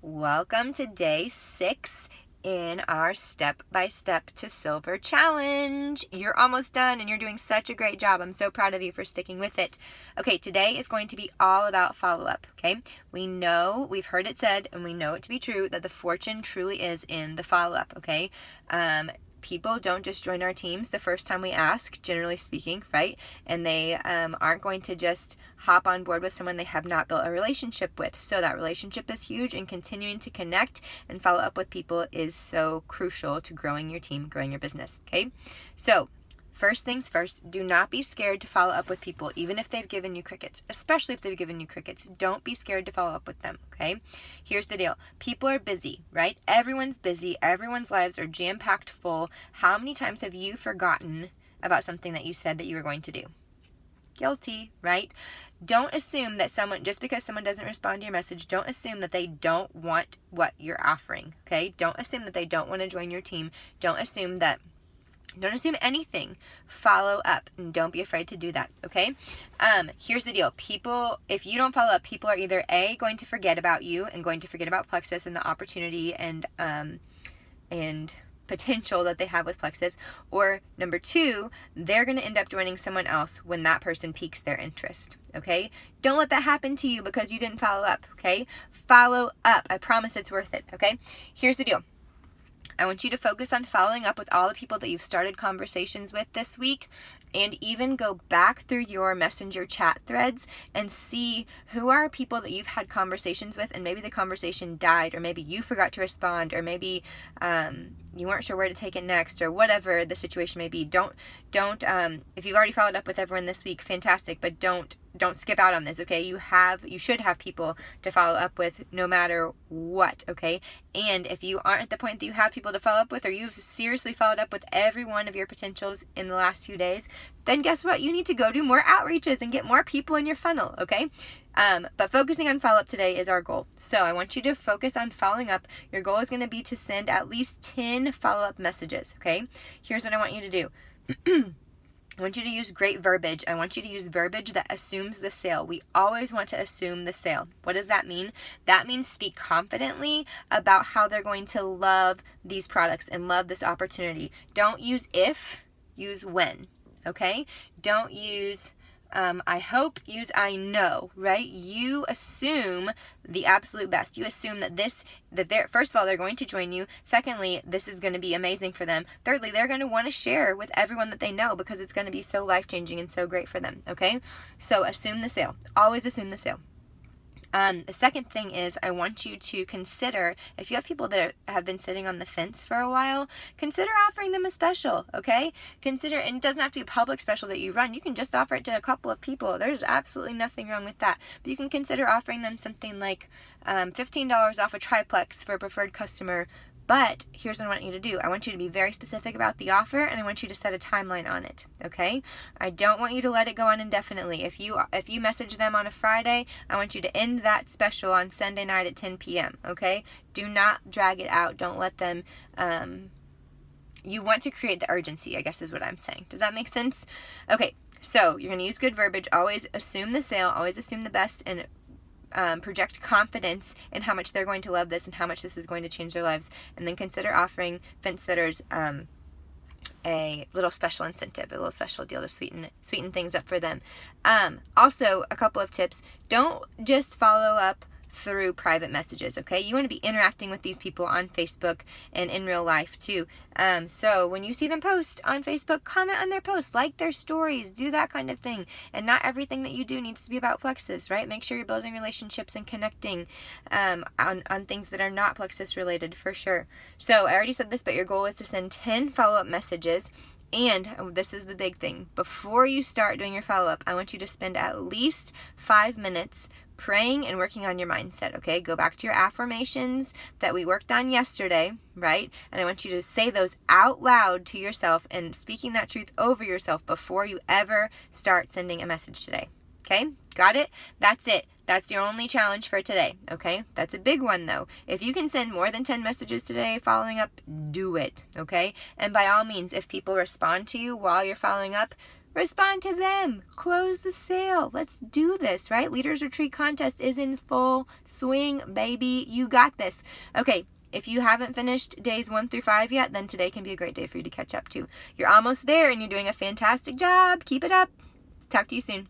Welcome to day 6 in our step-by-step to silver challenge. You're almost done and you're doing such a great job. I'm so proud of you for sticking with it. Okay, today is going to be all about follow-up, okay? We know, we've heard it said, and we know it to be true, that the fortune truly is in the follow-up, okay? People don't just join our teams the first time we ask, generally speaking, right? And they aren't going to just hop on board with someone they have not built a relationship with. So that relationship is huge, and continuing to connect and follow up with people is so crucial to growing your team, growing your business, okay? So first things first, do not be scared to follow up with people, even if they've given you crickets, especially if they've given you crickets. Don't be scared to follow up with them, okay? Here's the deal. People are busy, right? Everyone's busy. Everyone's lives are jam-packed full. How many times have you forgotten about something that you said that you were going to do? Guilty, right? Don't assume that just because someone doesn't respond to your message, don't assume that they don't want what you're offering, okay? Don't assume that they don't want to join your team. Don't assume anything. Follow up, and don't be afraid to do that, okay? Here's the deal. If you don't follow up, people are either A, going to forget about you and going to forget about Plexus and the opportunity and potential that they have with Plexus, or number 2, they're going to end up joining someone else when that person piques their interest, okay? Don't let that happen to you because you didn't follow up, okay? Follow up. I promise it's worth it, okay? Here's the deal. I want you to focus on following up with all the people that you've started conversations with this week, and even go back through your messenger chat threads and see who are people that you've had conversations with, and maybe the conversation died, or maybe you forgot to respond, or maybe you weren't sure where to take it next, or whatever the situation may be. Don't if you've already followed up with everyone this week, fantastic, but don't skip out on this, okay? You should have people to follow up with no matter what, okay? And if you aren't at the point that you have people to follow up with, or you've seriously followed up with every one of your potentials in the last few days, then guess what? You need to go do more outreaches and get more people in your funnel, okay? But focusing on follow-up today is our goal. So I want you to focus on following up. Your goal is going to be to send at least 10 follow-up messages, okay? Here's what I want you to do. I want you to use great verbiage. I want you to use verbiage that assumes the sale. We always want to assume the sale. What does that mean? That means speak confidently about how they're going to love these products and love this opportunity. Don't use if, use when, okay? Don't use I hope, use I know, right? You assume the absolute best. You assume that first of all, they're going to join you. Secondly, this is going to be amazing for them. Thirdly, they're going to want to share with everyone that they know because it's going to be so life-changing and so great for them, okay? So assume the sale. Always assume the sale. The second thing is, I want you to consider, if you have people that have been sitting on the fence for a while, consider offering them a special, okay? And it doesn't have to be a public special that you run. You can just offer it to a couple of people. There's absolutely nothing wrong with that. But you can consider offering them something like $15 off a triplex for a preferred customer. But here's what I want you to do. I want you to be very specific about the offer, and I want you to set a timeline on it, okay? I don't want you to let it go on indefinitely. If you message them on a Friday, I want you to end that special on Sunday night at 10 p.m., okay? Do not drag it out. Don't let them, you want to create the urgency, I guess is what I'm saying. Does that make sense? Okay, so you're going to use good verbiage. Always assume the sale. Always assume the best, and project confidence in how much they're going to love this and how much this is going to change their lives, and then consider offering fence sitters a little special incentive, a little special deal to sweeten things up for them. Also, a couple of tips. Don't just follow up through private messages, okay? You want to be interacting with these people on Facebook and in real life too. So when you see them post on Facebook, comment on their posts, like their stories, do that kind of thing. And not everything that you do needs to be about Plexus, right? Make sure you're building relationships and connecting on things that are not Plexus related, for sure. So I already said this, but your goal is to send 10 follow-up messages. And this is the big thing. Before you start doing your follow-up, I want you to spend at least 5 minutes praying and working on your mindset, okay? Go back to your affirmations that we worked on yesterday, right? And I want you to say those out loud to yourself and speaking that truth over yourself before you ever start sending a message today, okay? Got it? That's it. That's your only challenge for today, okay? That's a big one, though. If you can send more than 10 messages today following up, do it, okay? And by all means, if people respond to you while you're following up, respond to them. Close the sale. Let's do this, right? Leaders Retreat contest is in full swing, baby. You got this. Okay, if you haven't finished days 1 through 5 yet, then today can be a great day for you to catch up too. You're almost there and you're doing a fantastic job. Keep it up. Talk to you soon.